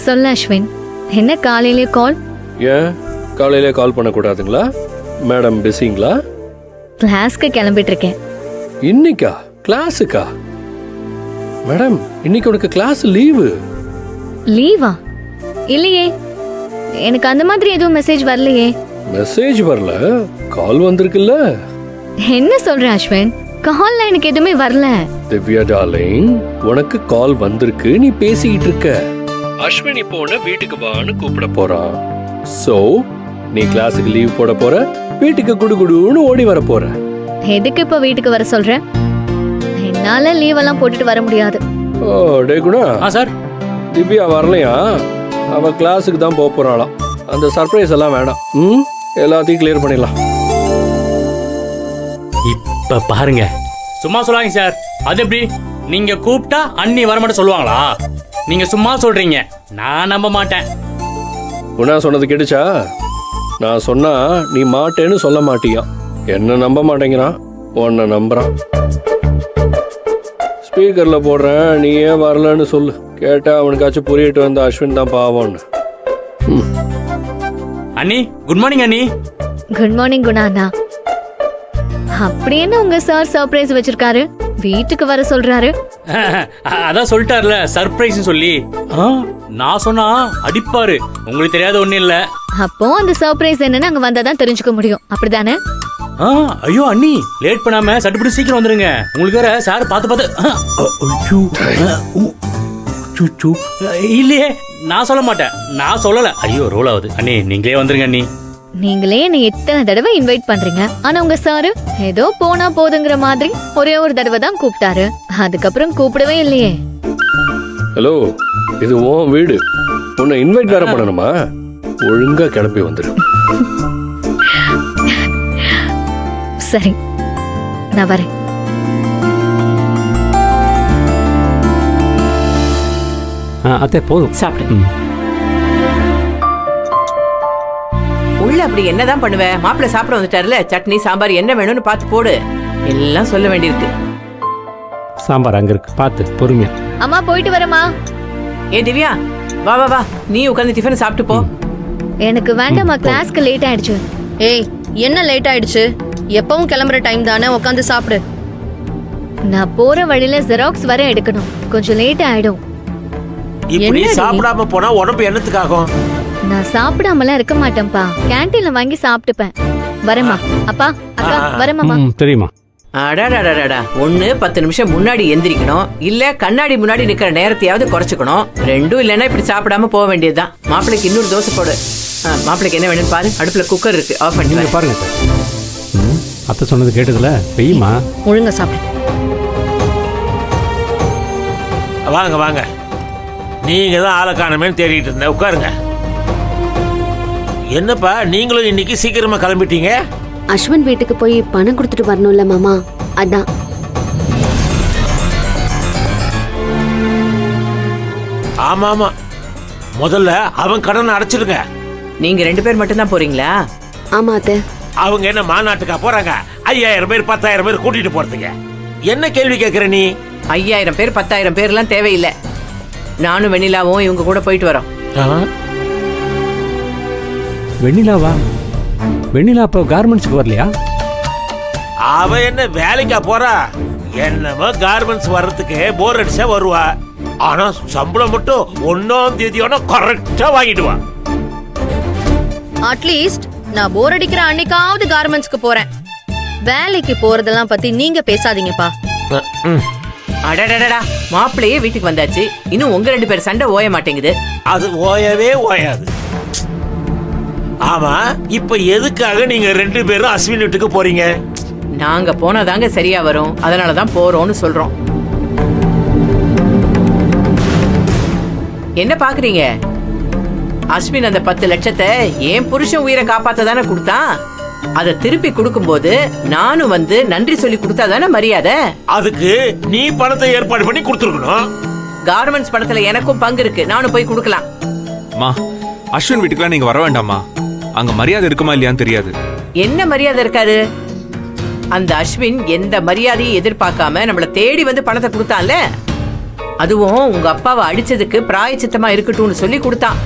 சொல்ல அஸ்வின், என்ன காலையிலே கால்? ஏன் காலையிலே கால் பண்ணக்கூடாதுங்களா? மேடம் பிஸிங்களா? கிளாஸ்க்கு கிளம்பிட்டு இருக்கேன். இன்னைக்கா கிளாஸுக்கா? மேடம் இன்னைக்கு உனக்கு கிளாஸ் லீவு. லீவா? இல்லையே, எனக்கு அந்த மாதிரி எதுவும் மெசேஜ் வரலையே. மெசேஜ் வரல, கால் வந்திருக்குல்ல. என்ன சொல்ற அஸ்வின்? கால்ல எனக்கு எதுவுமே வரல. திவ்யா டார்லிங், உனக்கு கால் வந்திருக்கு, நீ பேசிக்கிட்டு இருக்க. அஸ்வின் இப்போ உன்னை வீட்டுக்கு வான்னு கூப்பிட போறான். சோ நீ கிளாஸுக்கு லீவ் போட போற, வீட்டுக்கு குடுகுடுன்னு ஓடி வர போற. எதுக்கு இப்ப வீட்டுக்கு வர சொல்ற? என்னால லீவ் எல்லாம் போட்டுட்டு வர முடியாது. ஓ டே குணா. சார், திவ்யா வரலையா? அவ கிளாஸுக்கு தான் போக போறாளாம். அந்த சர்ப்ரைஸ் எல்லாம் வேணாம். எல்லாத்தையும் கிளியர் பண்ணிடலாம். இப்ப பாருங்க. சும்மா சொல்லாங்க சார். அது எப்படி? நீங்க கூப்பிட்டா அண்ணி வரமாட்ட சொல்லுவாங்களா? நீங்க சும்மா சொல்றீங்க, நான் நம்ப மாட்டேன். குணா சொன்னது கேட்டுச்சா? நான் சொன்னா நீ மாட்டேன்னு சொல்ல மாட்டியா? என்ன நம்ப மாட்டேங்கிறான், உன்னை நம்புறான். ஸ்பீக்கர்ல போடுறேன், நீ ஏன் வரலன்னு சொல்லு. கேட்டா அவனுக்காச்சும் புரியிட்டு வந்த அஸ்வின் தான் பாவம்னு. அண்ணி, குட் மார்னிங் அண்ணி. குட் மார்னிங் குணா அண்ணா. அப்படி என்ன உங்க சார் சர்ப்ரைஸ் வச்சிருக்காரு? வீட்டுக்கு வர சொல்றாரு. அதான் சொல்லிட்டார்ல சர்ப்ரைஸ் சொல்லி. நான் சொன்னா அடிப்பாரு. உங்களுக்கு தெரியாத ஒண்ணு இல்ல. அப்போ அந்த சர்ப்ரைஸ் என்னன்னு அங்க வந்தாதான் தெரிஞ்சுக்க முடியும், அப்படிதானே? ஐயோ அண்ணி, லேட் பண்ணாம சட்டுப்படி சீக்கிரம் வந்துருங்க. உங்களுக்கு வேற சார் பார்த்து இல்லையே, நான் சொல்ல மாட்டேன். நான் சொல்லல. ஐயோ ரோல் ஆகுது. அண்ணி நீங்களே வந்துருங்க அண்ணி. நீங்களே என்னை எத்தனை தடவை இன்வைட் பண்றீங்க, ஆனா உங்க சாரு ஏதோ போனா போதுங்கிற மாதிரி ஒரே ஒரு தடவை தான் கூப்பிட்டாரு. அதுக்கப்புறம் கூப்பிடவே இல்லையே. ஹலோ, இது உன் வீடு, உன்னை இன்வைட் வேற பண்ணணுமா? ஒழுங்கா கிளம்பி வந்துரு. சரி, நான் வரேன். அத்தை போதும், சாப்பிடு. உள்ள அப்படி என்னதான் பண்ணுவ? மாப்பிள்ள சாப்பிட வந்துட்டாருல, சட்னி சாம்பார் என்ன வேணும்னு பார்த்து போடு. எல்லாம் சொல்ல வேண்டியிருக்கு. சாம்பார் அங்க இருக்கு, பார்த்து பொறுமையா. அம்மா போயிட்டு வரமா? ஏ திவ்யா, வா வா வா, நீ உட்காந்து டிஃபன் சாப்பிட்டு போ. எனக்கு வேண்டாமா, கிளாஸ்க்கு லேட் ஆயிடுச்சு. ஏய், என்ன லேட் ஆயிடுச்சு? எப்பவும் கிளம்புற டைம் தானே, உட்காந்து சாப்பிடு. நான் போற வழியில ஜெராக்ஸ் வர எடுக்கணும், கொஞ்சம் லேட் ஆயிடும். இப்படி சாப்பிடாம போனா உடம்பு என்னத்துக்காகும்? நான் சாப்பிடாமலாம் இருக்க மாட்டேன்ப்பா, கேண்டீன்ல வாங்கி சாப்பிட்டுப்பேன். வரமா அப்பா, அக்கா வரமாமா. தெரியுமா? அடாடாடாடா, 10 நிமிஷம் முன்னாடி எந்திரிக்கணும், இல்ல கண்ணாடி முன்னாடி நிக்கிற நேரத்தையாவது குறைச்சுக்கணும். ரெண்டும் இல்லைன்னா இப்படி சாப்பிடாம போக வேண்டியதுதான். மாப்பிளைக்கு இன்னொரு தோசை போடு. மாப்பிளைக்கு என்ன வேணும்னு பாரு, அடுப்புல குக்கர் இருக்கு, ஆஃப் பண்ணி பாருங்க. அத்தை சொன்னது கேட்டதுல பெய்யுமா? ஒழுங்கா சாப்பிடு. வாங்க வாங்க, நீங்க தான் ஆளை காணமேன்னு தேடிட்டு இருந்தேன். உட்காருங்க. என்னப்பா நீங்களும் இன்னைக்கு சீக்கிரமா கிளம்பிட்டீங்க? அஸ்வின் வீட்டுக்கு போய் பணம் கொடுத்துட்டு வரணும்ல மாமா, அதான். ஆமா ஆமா, முதல்ல அவன் கடனை அடைச்சிருங்க. நீங்க 2 பேர் மட்டும் தான் போறீங்களா? ஆமா அத்தை. அவங்க என்ன மாநாட்டுக்கா போறாங்க? 5000 பேர் 10,000 பேர் கூட்டிட்டு போறதுக்கு என்ன கேள்வி கேட்கிற நீ? 5000 பேர் 10,000 பேர்லாம் தேவையில்லை. நானும் வெண்ணிலாவும் இவங்க கூட போயிட்டு வரோம். வெண்ணிலாவா? வெண்ணிலா அப்போ கார்மெண்ட்ஸ்க்கு வரலையா? அவ என்ன வேலைக்கா போறா? என்னமோ கார்மெண்ட்ஸ் வர்றதுக்கு போர் அடிச்சா வருவா. ஆனா சம்பளம் மட்டும் 1ஆம் தேதியோட கரெக்டா வாங்கிடுவா. அட்லீஸ்ட் நான் போர் அடிக்கிற அன்னைக்காவது கார்மெண்ட்ஸ்க்கு போறேன். வேலைக்கு போறதெல்லாம் பத்தி நீங்க பேசாதீங்கப்பா. அடடடடா, மாப்பிள்ளையே வீட்டுக்கு வந்தாச்சு, இன்னும் உங்க 2 பேர் சண்டை ஓய மாட்டேங்குது. அது ஓயவே ஓயாது. ஆமா, இப்ப எதுக்காக நீங்க 2 பேரும் அஸ்வின் வீட்டுக்கு போறீங்க? நாங்க போனாதாங்க சரியா வரும், அதனாலதான் போறோம்னு சொல்றோம். என்ன பாக்குறீங்க? அஸ்வின் அந்த 10 லட்சத்தை என் புருஷன் உயிரை காப்பாத்ததானே கொடுத்தான். அதை திருப்பி கொடுக்கும்போது நானும் வந்து நன்றி சொல்லி கொடுத்தாதானே மரியாதை. அதுக்கு நீ பணத்தை ஏற்பாடு பண்ணி கொடுத்துருக்கணும். கார்மெண்ட்ஸ் பணத்துல எனக்கும் பங்கு இருக்கு, நானும் போய் கொடுக்கலாம். அஸ்வின் வீட்டுக்குலாம் நீங்க வர வேண்டாமா? அங்க மரியாதை இருக்குமா இல்லையான்னு தெரியாது. என்ன மரியாதை இருக்காது? அந்த அஸ்வின் எந்த மரியாதையும் எதிர்பார்க்காம நம்மள தேடி வந்து பணத்தை கொடுத்தான்ல, அதுவும் உங்க அப்பாவை அடிச்சதுக்கு பிராயச்சித்தமா இருக்கட்டும்னு சொல்லி கொடுத்தான்.